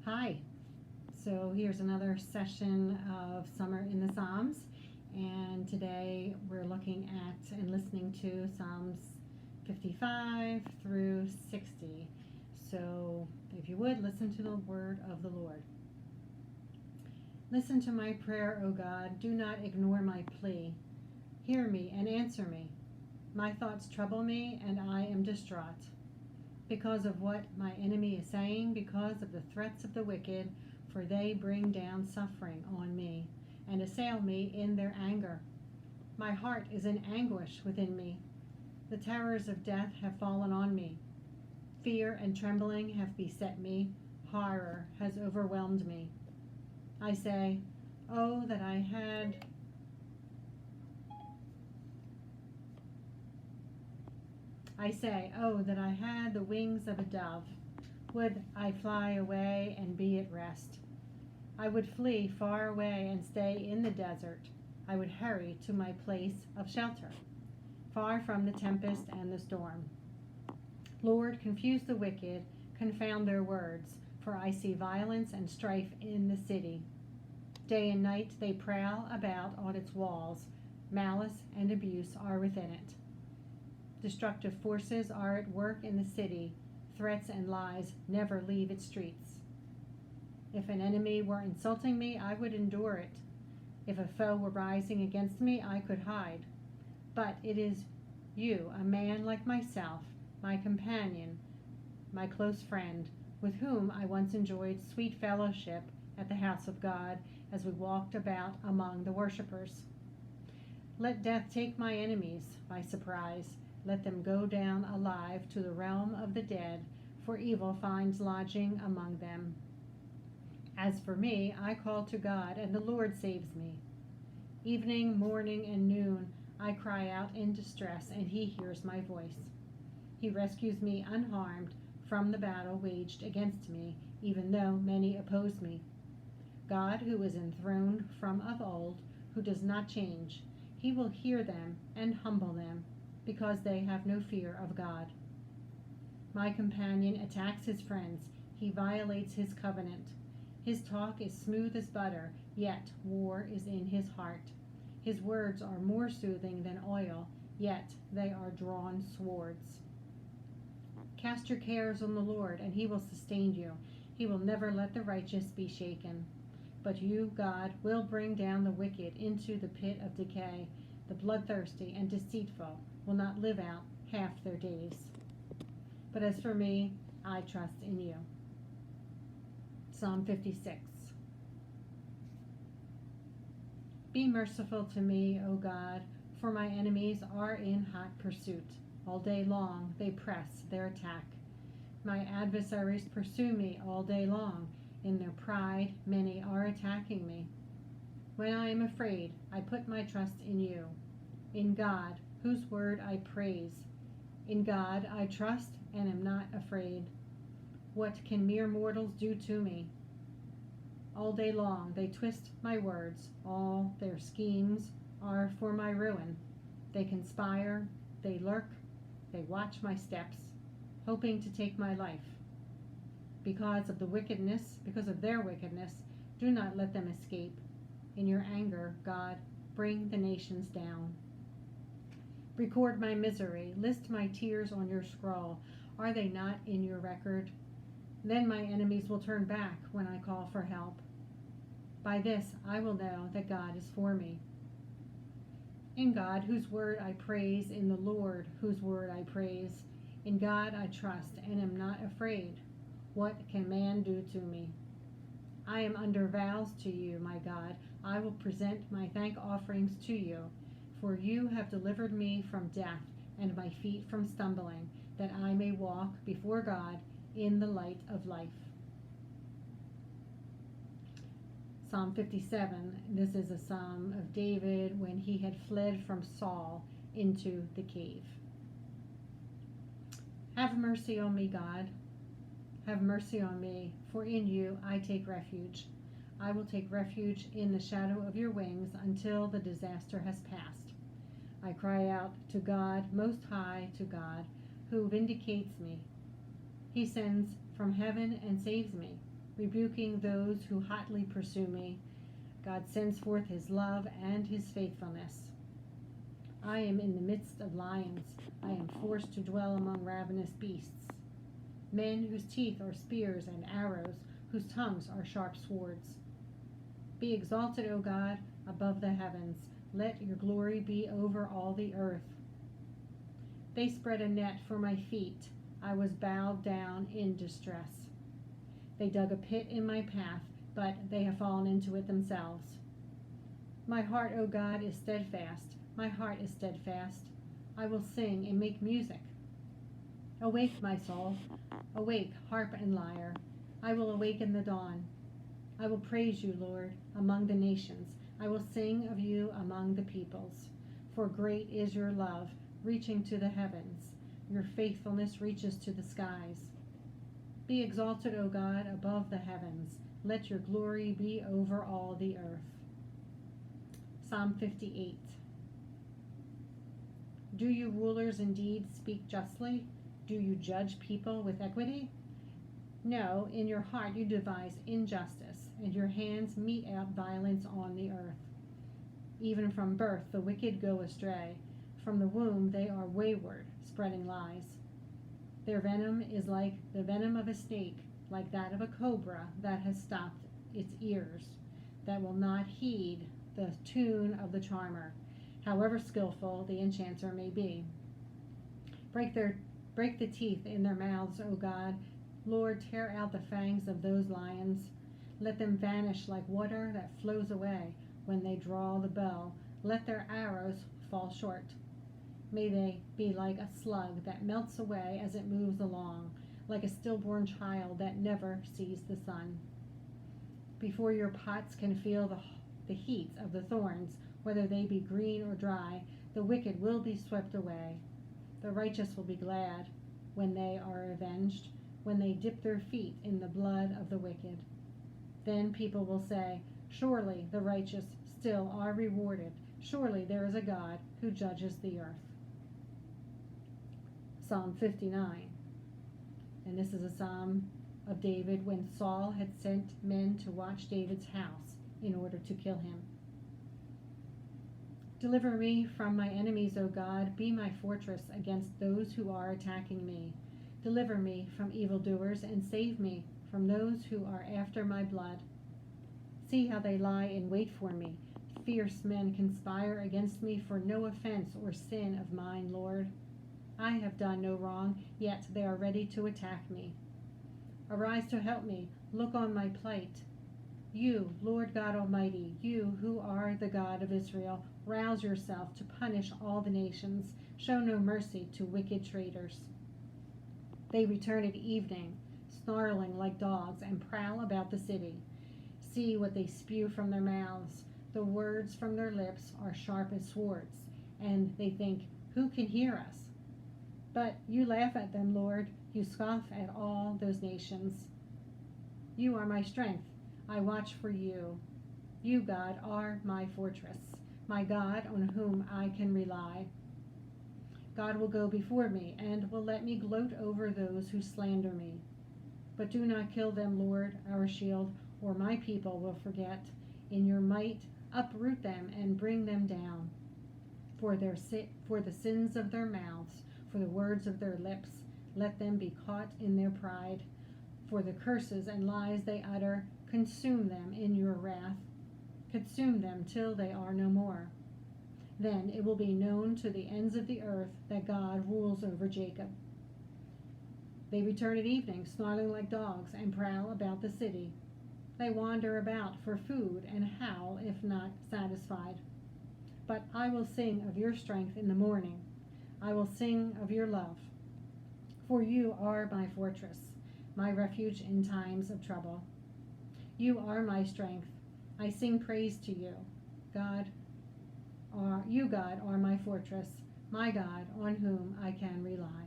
Hi. So here's another session of Summer in the Psalms, and today we're looking at and listening to Psalms 55 through 60. So if you would, listen to the word of the Lord. Listen to my prayer, O God. Do not ignore my plea. Hear me and answer me. My thoughts trouble me, and I am distraught. Because of what my enemy is saying, because of the threats of the wicked, for they bring down suffering on me and assail me in their anger. My heart is in anguish within me. The terrors of death have fallen on me. Fear and trembling have beset me. Horror has overwhelmed me. I say, oh, that I had oh, that I had the wings of a dove. Would I fly away and be at rest? I would flee far away and stay in the desert. I would hurry to my place of shelter, far from the tempest and the storm. Lord, confuse the wicked, confound their words, for I see violence and strife in the city. Day and night they prowl about on its walls. Malice and abuse are within it. Destructive forces are at work in the city. Threats and lies never leave its streets. If an enemy were insulting me, I would endure it. If a foe were rising against me, I could hide. But it is you, a man like myself, my companion, my close friend, with whom I once enjoyed sweet fellowship at the house of God as we walked about among the worshippers. Let death take my enemies by surprise. Let them go down alive to the realm of the dead, for evil finds lodging among them. As for me, I call to God, and the Lord saves me. Evening, morning, and noon, I cry out in distress, and he hears my voice. He rescues me unharmed from the battle waged against me, even though many oppose me. God, who is enthroned from of old, who does not change, he will hear them and humble them, because they have no fear of God. My companion attacks his friends. He violates his covenant. His talk is smooth as butter, yet war is in his heart. His words are more soothing than oil, yet they are drawn swords. Cast your cares on the Lord, and he will sustain you. He will never let the righteous be shaken. But you, God, will bring down the wicked into the pit of decay. The bloodthirsty and deceitful will not live out half their days. But as for me, I trust in you. Psalm 56. Be merciful to me, O God, for my enemies are in hot pursuit. All day long they press their attack. My adversaries pursue me all day long. In their pride, many are attacking me. When I am afraid, I put my trust in you. In God, whose word I praise. In God I trust and am not afraid. What can mere mortals do to me? All day long they twist my words. All their schemes are for my ruin. They conspire, they lurk, they watch my steps, hoping to take my life. Because of their wickedness, do not let them escape. In your anger, God, bring the nations down. Record my misery, list my tears on your scroll. Are they not in your record? Then my enemies will turn back when I call for help. By this I will know that God is for me. In God, whose word I praise, in the Lord, whose word I praise. In God I trust and am not afraid. What can man do to me? I am under vows to you, my God. I will present my thank offerings to you. For you have delivered me from death and my feet from stumbling, that I may walk before God in the light of life. Psalm 57, this is a psalm of David when he had fled from Saul into the cave. Have mercy on me, God. Have mercy on me, for in you I take refuge. I will take refuge in the shadow of your wings until the disaster has passed. I cry out to God, Most High, to God, who vindicates me. He sends from heaven and saves me. rebuking those who hotly pursue me. God sends forth his love and his faithfulness. I am in the midst of lions. I am forced to dwell among ravenous beasts. Men whose teeth are spears and arrows, whose tongues are sharp swords. Be exalted, O God, above the heavens. Let your glory be over all the earth. They spread a net for my feet. I was bowed down in distress. They dug a pit in my path, but they have fallen into it themselves. My heart, O God, is steadfast. My heart is steadfast. I will sing and make music. Awake, my soul. Awake, harp and lyre. I will awaken the dawn. I will praise you, Lord, among the nations. I will sing of you among the peoples. For great is your love, reaching to the heavens. Your faithfulness reaches to the skies. Be exalted, O God, above the heavens. Let your glory be over all the earth. Psalm 58. Do you rulers indeed speak justly? Do you judge people with equity? No, in your heart you devise injustice, and your hands mete out violence on the earth. Even from birth the wicked go astray. From the womb they are wayward, spreading lies. Their venom is like the venom of a snake, like that of a cobra that has stopped its ears, that will not heed the tune of the charmer, however skillful the enchanter may be. Break the teeth in their mouths, O God. Lord, tear out the fangs of those lions. Let them vanish like water that flows away when they draw the bow. Let their arrows fall short. May they be like a slug that melts away as it moves along, like a stillborn child that never sees the sun. Before your pots can feel the heat of the thorns, whether they be green or dry, the wicked will be swept away. The righteous will be glad when they are avenged, when they dip their feet in the blood of the wicked. Then people will say, surely the righteous still are rewarded. Surely there is a God who judges the earth. Psalm 59. And this is a psalm of David when Saul had sent men to watch David's house in order to kill him. Deliver me from my enemies, O God. Be my fortress against those who are attacking me. Deliver me from evildoers and save me from those who are after my blood. See how they lie in wait for me. Fierce men conspire against me for no offense or sin of mine, Lord. I have done no wrong, yet they are ready to attack me. Arise to help me. Look on my plight. You, Lord God Almighty, you who are the God of Israel, rouse yourself to punish all the nations. Show no mercy to wicked traitors. They return at evening, snarling like dogs, and prowl about the city. See what they spew from their mouths. The words from their lips are sharp as swords, and they think, who can hear us? But you laugh at them, Lord. You scoff at all those nations. You are my strength. I watch for you. You, God, are my fortress, my God on whom I can rely. God will go before me and will let me gloat over those who slander me. But do not kill them, Lord, our shield, or my people will forget. In your might, uproot them and bring them down. For the sins of their mouths, for the words of their lips, let them be caught in their pride. For the curses and lies they utter, consume them in your wrath. Consume them till they are no more. Then it will be known to the ends of the earth that God rules over Jacob. They return at evening, snarling like dogs, and prowl about the city. They wander about for food and howl if not satisfied. But I will sing of your strength in the morning. I will sing of your love. For you are my fortress, my refuge in times of trouble. You are my strength. I sing praise to you. You, God, are my fortress, my God on whom I can rely.